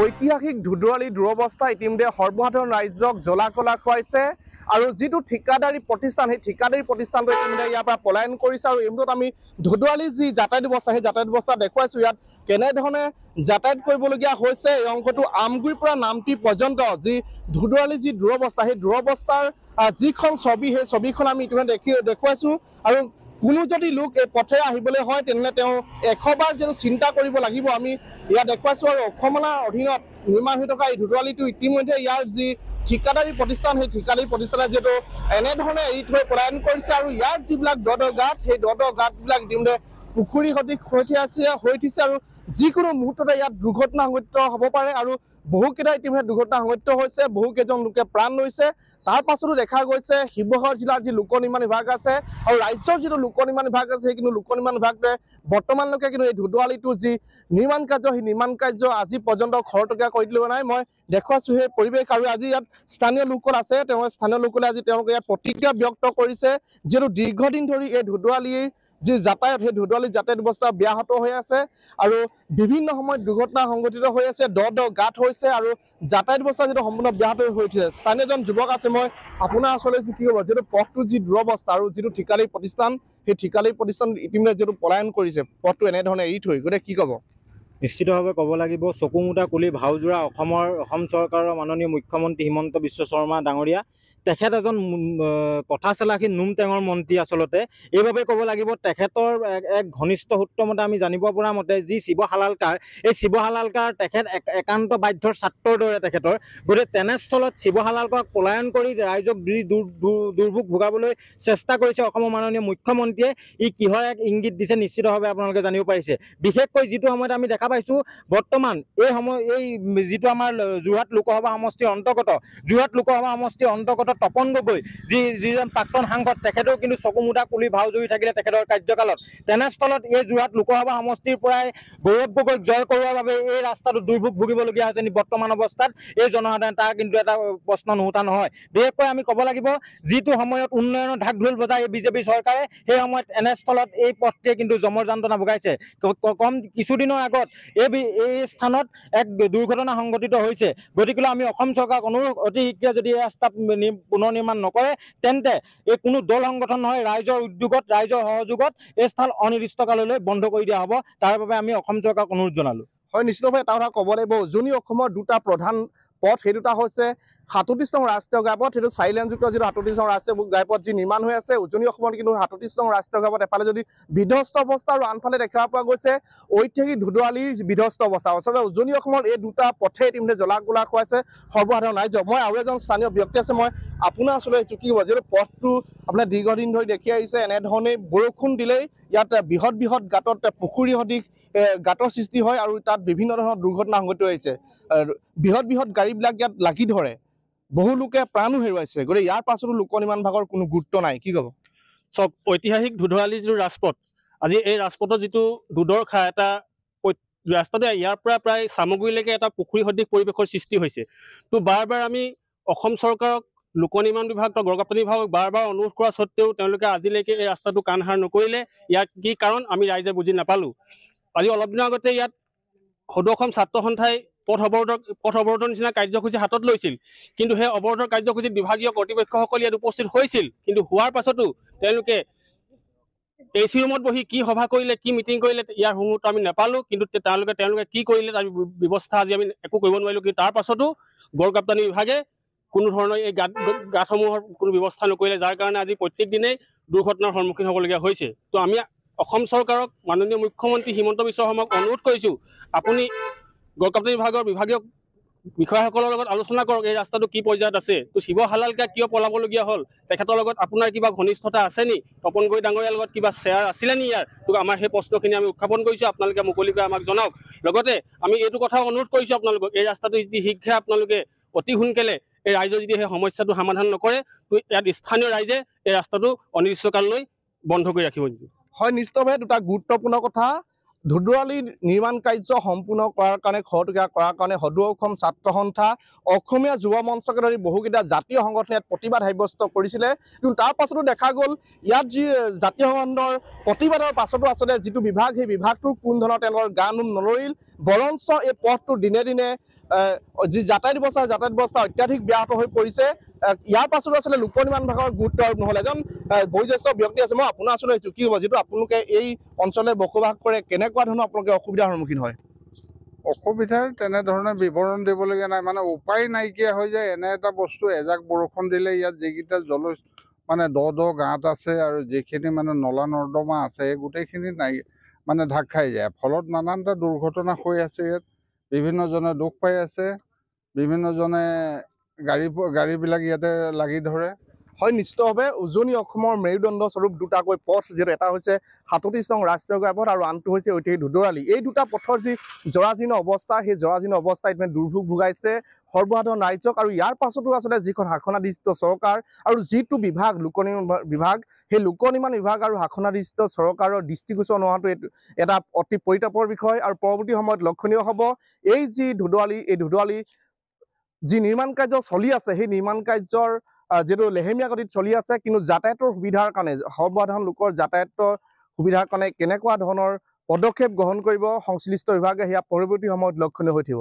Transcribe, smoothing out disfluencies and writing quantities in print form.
ঐতিহাসিক ধুধুৱালী দুৰৱস্থা ইতিমধ্যে সৰ্বসাধাৰণ ৰাইজক জ্বলা-কলা খুৱাইছে আৰু যিটো ঠিকাদাৰী প্ৰতিষ্ঠান সেই ঠিকাদাৰী প্ৰতিষ্ঠানটো ইতিমধ্যে ইয়াৰ পৰা পলায়ন কৰিছে আৰু এই মুহূৰ্তত আমি ধুধুৱালী যি যাতায়াত ব্যৱস্থা সেই যাতায়াত ব্যৱস্থা দেখুৱাইছোঁ ইয়াত কেনেধৰণে যাতায়াত কৰিবলগীয়া হৈছে এই অংশটো আমগুৰিৰ পৰা নামটি পৰ্যন্ত যি ধুধুৱালী যি দুৰৱস্থা সেই দুৰৱস্থাৰ যিখন ছবি সেই ছবিখন আমি ইতিমধ্যে দেখুৱাইছোঁ আৰু কোনো যদি লোক এই পথেৰে আহিবলৈ হয় তেনেহ'লে তেওঁ 100 বাৰ যেন চিন্তা কৰিব লাগিব আমি ইয়াত দেখুৱাইছোঁ আৰু অসমমালাৰ অধীনত নিৰ্মাণ হৈ থকা এই ধুধুৱালীটো ইতিমধ্যে ইয়াৰ যি ঠিকাদাৰী প্ৰতিষ্ঠান সেই ঠিকাদাৰী প্ৰতিষ্ঠানে যিহেতু এনেধৰণে এৰি থৈ পলায়ন কৰিছে আৰু ইয়াৰ যিবিলাক গাঁত সেই গাঁতবিলাক ইতিমধ্যে পুখুৰী সদৃশ হৈ উঠিছে আৰু যিকোনো মুহূৰ্ততে ইয়াত দুৰ্ঘটনা সংঘটিত হ'ব পাৰে আৰু বহুকেইটা ইতিমধ্যে দুৰ্ঘটনা সংঘটিত হৈছে বহুকেইজন লোকে প্ৰাণ লৈছে তাৰ পাছতো দেখা গৈছে শিৱসাগৰ জিলাৰ যি লোক নিৰ্মাণ বিভাগ আছে আৰু ৰাজ্যৰ যিটো লোক নিৰ্মাণ বিভাগ আছে সেই কিন্তু লোক নিৰ্মাণ বিভাগটোৱে বৰ্তমানলৈকে কিন্তু এই ধুধুৱালীটো যি নিৰ্মাণ কাৰ্য সেই নিৰ্মাণ কাৰ্য আজি পৰ্যন্ত খৰতকীয়া কৰি দিয়া নাই মই দেখুৱাইছোঁ সেই পৰিৱেশ আৰু আজি ইয়াত স্থানীয় লোকসকল আছে স্থানীয় লোকসকলে আজি তেওঁলোকে ইয়াত প্ৰতিক্ৰিয়া ব্যক্ত কৰিছে যিহেতু দীৰ্ঘদিন ধৰি এই ধুধুৱালীৰ যি যাতায়াত সেই ধুধুৱালী যাতায়াত ব্যৱস্থা ব্যাহত হৈ আছে আৰু বিভিন্ন সময়ত দুৰ্ঘটনা সংঘটিত হৈ আছে গাঁত হৈছে আৰু যাতায়াত ব্যৱস্থা যিটো সম্পূৰ্ণ ব্যাহত হৈ উঠিছে স্থানীয় এজন যুৱক আছে মই আপোনাৰ ওচৰলৈ কি ক'ব যিহেতু পথটোৰ যি দুৰৱস্থা আৰু যিটো ঠিকাদাৰী প্ৰতিষ্ঠান সেই ঠিকাদাৰী প্ৰতিষ্ঠান ইতিমধ্যে যিটো পলায়ন কৰিছে পথটো এনেধৰণে এৰি থৈ গতিকে কি ক'ব নিশ্চিতভাৱে ক'ব লাগিব চকুমুটা কুলি ভাওজোৰা অসম চৰকাৰৰ মাননীয় মুখ্যমন্ত্ৰী হিমন্ত বিশ্ব শৰ্মা ডাঙৰীয়া তেখেত এজন কথা চেলাখী নুম টেঙৰ মন্ত্ৰী আচলতে এইভাবে ক'ব লাগিব তেখেতৰ এক ঘনিষ্ঠ সূত্ৰ মতে আমি জানিব পৰা মতে যি শিৱ হালালকাৰ এই শিৱ হালালকাৰ তেখেত একান্ত বাধ্যৰ ছাত্ৰৰ দৰে তেখেতৰ গতিকে তেনেস্থলত শিৱ হালালকাৰক পলায়ন কৰি ৰাইজক দুৰ্ভোগ ভোগাবলৈ চেষ্টা কৰিছে অসমৰ মাননীয় মুখ্যমন্ত্ৰীয়ে ই কিহৰ এক ইংগিত দিছে নিশ্চিতভাৱে আপোনালোকে জানিব পাৰিছে বিশেষকৈ যিটো সময়ত আমি দেখা পাইছোঁ বৰ্তমান এই যিটো আমাৰ যোৰহাট লোকসভা সমষ্টিৰ অন্তৰ্গত তপন গগৈ যিজন প্ৰাক্তন সাংসদ তেখেতেও কিন্তু চকুমুটা কুলি ভাও জুৰি থাকিলে তেখেতৰ কাৰ্যকালত তেনেস্থলত এই যোৰহাট লোকসভা সমষ্টিৰ পৰাই গৌৰৱ গগৈক জয় কৰোৱাৰ বাবে এই ৰাস্তাটো দুৰ্ভোগ ভুগিবলগীয়া হৈছে বৰ্তমান অৱস্থাত এই জনসাধাৰণ তাৰ কিন্তু এটা প্ৰশ্ন নুঠা নহয় বিশেষকৈ আমি ক'ব লাগিব যিটো সময়ত উন্নয়নৰ ঢাক ঢোল বজাই এই বিজেপি চৰকাৰে সেই সময়ত এনেস্থলত এই পথটোৱে কিন্তু জমৰ যন্ত্ৰণা ভোগাইছে কম কিছুদিনৰ আগত এই স্থানত এক দুৰ্ঘটনা সংঘটিত হৈছে গতিকে আমি অসম চৰকাৰক অনুৰোধ অতি শীঘ্ৰে যদি এই ৰাস্তা পুনৰ নিৰ্মাণ নকৰে তেন্তে এই কোনো দল সংগঠন নহয় ৰাইজৰ উদ্যোগত ৰাইজৰ সহযোগত এই স্থান অনিৰ্দিষ্টকাললৈ বন্ধ কৰি দিয়া হ'ব তাৰ বাবে আমি অসম চৰকাৰক অনুৰোধ জনালোঁ হয় নিশ্চিতভাৱে এটা কথা ক'ব লাগিব উজনি অসমৰ দুটা প্ৰধান পথ সেই দুটা হৈছে ৩৭ নং ৰাষ্ট্ৰীয় ঘাইপথ সেইটো 4 লেনযুক্ত যিটো ৩৭ নং ৰাষ্ট্ৰীয় ঘাইপথ যি নিৰ্মাণ হৈ আছে উজনি অসমত কিন্তু ৩৭ নং ৰাষ্ট্ৰীয় ঘাইপথ এফালে যদি বিধ্বস্ত অৱস্থা আৰু আনফালে দেখা পোৱা গৈছে ঐতিহাসিক ধুধুৱালীৰ বিধ্বস্ত অৱস্থা আচলতে উজনি অসমৰ এই দুটা পথে ইতিমধ্যে জ্বলা-গোলা খুৱাইছে সৰ্বসাধাৰণ ৰাইজ মই আৰু এজন স্থানীয় ব্যক্তি আছে মই আপোনাৰ ওচৰলৈ চুকি হ'ব যিহেতু পথটো আপোনাৰ দীৰ্ঘদিন ধৰি দেখি আহিছে এনেধৰণে বৰষুণ দিলেই ইয়াত বৃহৎ গাঁতত পুখুৰী সদৃশ গাঁতৰ সৃষ্টি হয় আৰু তাত বিভিন্ন ধৰণৰ দুৰ্ঘটনা সংঘটিত হৈছে বৃহৎ গাড়ীবিলাক ইয়াত লাগি ধৰে বহু লোকে প্ৰাণো হেৰুৱাইছে গতিকে ইয়াৰ পাছতো লোক নিৰ্মাণ বিভাগৰ কোনো গুৰুত্ব নাই কি ক'ব চব ঐতিহাসিক ধুধুৱালী যিটো ৰাজপথ আজি এই ৰাজপথৰ যিটো দুদৰ্শা এটা ৰাস্তাটো ইয়াৰ পৰা প্ৰায় চামগুৰিলৈকে এটা পুখুৰী সদৃশ পৰিৱেশৰ সৃষ্টি হৈছে তো বাৰ আমি অসম চৰকাৰক লোক নিৰ্মাণ বিভাগ গড়কাপ্তানি বিভাগক বাৰ অনুৰোধ কৰা স্বত্তেও তেওঁলোকে আজিলৈকে এই ৰাস্তাটো কাণসাৰ নকৰিলে ইয়াৰ কি কাৰণ আমি ৰাইজে বুজি নাপালোঁ আজি অলপ দিনৰ আগতে ইয়াত সদৌ অসম ছাত্ৰ সন্থাই পথ অৱৰোধৰ নিচিনা কাৰ্যসূচী হাতত লৈছিল কিন্তু সেই অৱৰোধৰ কাৰ্যসূচীত বিভাগীয় কৰ্তৃপক্ষসকল ইয়াত উপস্থিত হৈছিল কিন্তু হোৱাৰ পাছতো তেওঁলোকে AC ৰুমত বহি কি সভা কৰিলে কি মিটিং কৰিলে ইয়াৰ মুহূৰ্ত আমি নাপালোঁ কিন্তু তেওঁলোকে কি কৰিলে তাৰ ব্যৱস্থা আজি আমি একো কৰিব নোৱাৰিলোঁ কিন্তু তাৰ পাছতো গড়কাপ্তানি বিভাগে কোনো ধৰণৰ এই গাঁতসমূহৰ কোনো ব্যৱস্থা নকৰিলে যাৰ কাৰণে আজি প্ৰত্যেক দিনেই দুৰ্ঘটনাৰ সন্মুখীন হ'বলগীয়া হৈছে তো আমি অসম চৰকাৰক মাননীয় মুখ্যমন্ত্ৰী হিমন্ত বিশ্ব শৰ্মাক অনুৰোধ কৰিছোঁ আপুনি গড়কাপ্তানি বিভাগৰ বিভাগীয় বিষয়াসকলৰ লগত আলোচনা কৰক এই ৰাস্তাটো কি পৰ্যায়ত আছে তো শিৱ হালালকা কিয় পলাবলগীয়া হ'ল তেখেতৰ লগত আপোনাৰ কিবা ঘনিষ্ঠতা আছে নি তপন গগৈ ডাঙৰীয়াৰ লগত কিবা শ্বেয়াৰ আছিলে নি ইয়াৰ তো আমাৰ সেই প্ৰশ্নখিনি আমি উত্থাপন কৰিছোঁ আপোনালোকে মুকলিকৈ আমাক জনাওক লগতে আমি এইটো কথাও অনুৰোধ কৰিছোঁ আপোনালোকক এই ৰাস্তাটো যদি শীঘ্ৰে আপোনালোকে অতি সোনকালে এই ৰাইজৰ যদি সেই সমস্যাটো সমাধান নকৰে তো ইয়াত স্থানীয় ৰাইজে এই ৰাস্তাটো অনিৰ্দিষ্টকাললৈ বন্ধ কৰি ৰাখিব হয় নিশ্চিতভাৱে দুটা গুৰুত্বপূৰ্ণ কথা ধুধুৱালী নিৰ্মাণ কাৰ্য সম্পূৰ্ণ কৰাৰ কাৰণে খৰতকীয়া কৰাৰ কাৰণে সদৌ অসম ছাত্ৰ সন্থা অসমীয়া যুৱ মঞ্চকে ধৰি বহুকেইটা জাতীয় সংগঠনে প্ৰতিবাদ সাব্যস্ত কৰিছিলে কিন্তু তাৰ পাছতো দেখা গ'ল ইয়াত যি জাতীয় সংগঠনৰ প্ৰতিবাদৰ পাছতো আচলতে যিটো বিভাগ সেই বিভাগটোৰ কোনো ধৰণৰ তেওঁলোকৰ গা নোম নলৰিল বৰঞ্চ এই পথটো দিনে দিনে যি যাতায়াত ব্যৱস্থা অত্যাধিক ব্যাহত হৈ পৰিছে। ইয়াৰ পাছতো আচলতে লোক নিৰ্মাণ বিভাগৰ গুৰুত্ব নহ'লে এজন বয়োজ্যেষ্ঠ ব্যক্তি আছে, মই আপোনাৰ ওচৰলৈ আহিছোঁ। কি হ'ব যিটো আপোনালোকে এই অঞ্চললৈ বসবাস কৰে, কেনেকুৱা ধৰণৰ আপোনালোকে অসুবিধাৰ সন্মুখীন হয়? অসুবিধাৰ তেনেধৰণে বিৱৰণ দিবলগীয়া নাই, মানে উপায় নাইকিয়া হৈ যায়। এনে এটা বস্তু এজাক বৰষুণ দিলে ইয়াত যিকেইটা মানে দ গাঁত আছে আৰু যিখিনি মানে নলা নৰ্দমা আছে এই গোটেইখিনি নাই মানে ঢাক খাই যায়। ফলত নানানটা দুৰ্ঘটনা হৈ আছে। ইয়াত বিভিন্নজনে দুখ পাই আছে, বিভিন্নজনে গাড়ীবিলাক ইয়াতে লাগি ধৰে। হয়, নিশ্চিতভাৱে উজনি অসমৰ মেৰুদণ্ড স্বৰূপ দুটাকৈ পথ, যিহেতু এটা হৈছে ৩৭ নং ৰাষ্ট্ৰীয় ঘাইপথ আৰু আনটো হৈছে ঐতিহাসিক ধুদৰালি। এই দুটা পথৰ যি জৰাজীৰ্ণ অৱস্থা, সেই জৰাজীৰ্ণ অৱস্থা ইতিমধ্যে দুৰ্ভোগ ভোগাইছে সৰ্বসাধাৰণ ৰাইজক। আৰু ইয়াৰ পাছতো আচলতে যিখন শাসনাধিষ্ঠ চৰকাৰ আৰু যিটো বিভাগ লোক নিৰ্মাণ বিভাগ, সেই লোক নিৰ্মাণ বিভাগ আৰু শাসনাধিষ্ঠ চৰকাৰৰ দৃষ্টিগোচৰ নোহোৱাটো এটা অতি পৰিতাপৰ বিষয়। আৰু পৰৱৰ্তী সময়ত লক্ষণীয় হ'ব এই যি ধুদৰালি, এই ধুদৰালি যি নিৰ্মাণ কাৰ্য চলি আছে, সেই নিৰ্মাণ কাৰ্যৰ যিটো লেহেমীয়া গতিত চলি আছে, কিন্তু যাতায়াতৰ সুবিধাৰ কাৰণে, সৰ্বসাধাৰণ লোকৰ যাতায়াতৰ সুবিধাৰ কাৰণে কেনেকুৱা ধৰণৰ পদক্ষেপ গ্ৰহণ কৰিব সংশ্লিষ্ট বিভাগে, সেয়া পৰৱৰ্তী সময়ত লক্ষণীয় হৈ থাকিব।